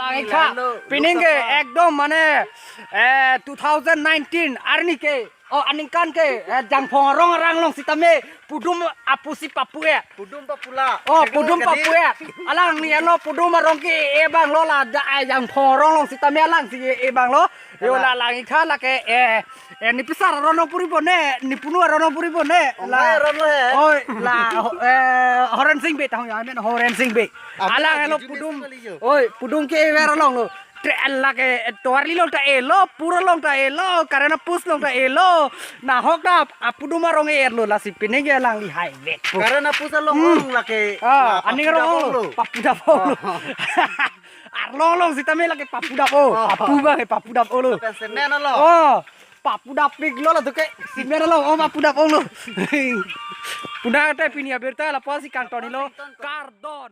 Langit kha pining ke ekdom mane 2019 arni ke aningkan ke jangphong rong rang long sitame pudum apusi papue Pudum papula. pudum papue alang ni ano pudum rong ke bang lo la jangphong rong long sitame alang si bang lo yo la langit kha la ke ni pisar rono puri bone ni punu rono puri bone La rono he. oi la horen sing be tang ya men horen sing be alang hello pudum oi pudum ke ver long lo Allah ke tuarli long ta elo puro long ta elo karena pus long ta elo nah hok na pudum rong lo la sipine ge lang li hai ve Karena pusa long laki. ani rong papuda po arlong long sitame la ke papuda po papuda po lo Pesenen lo. papuda pig lo la to ke simera lo papuda po lo Puna te pinia berta la posi cantoni lo cardon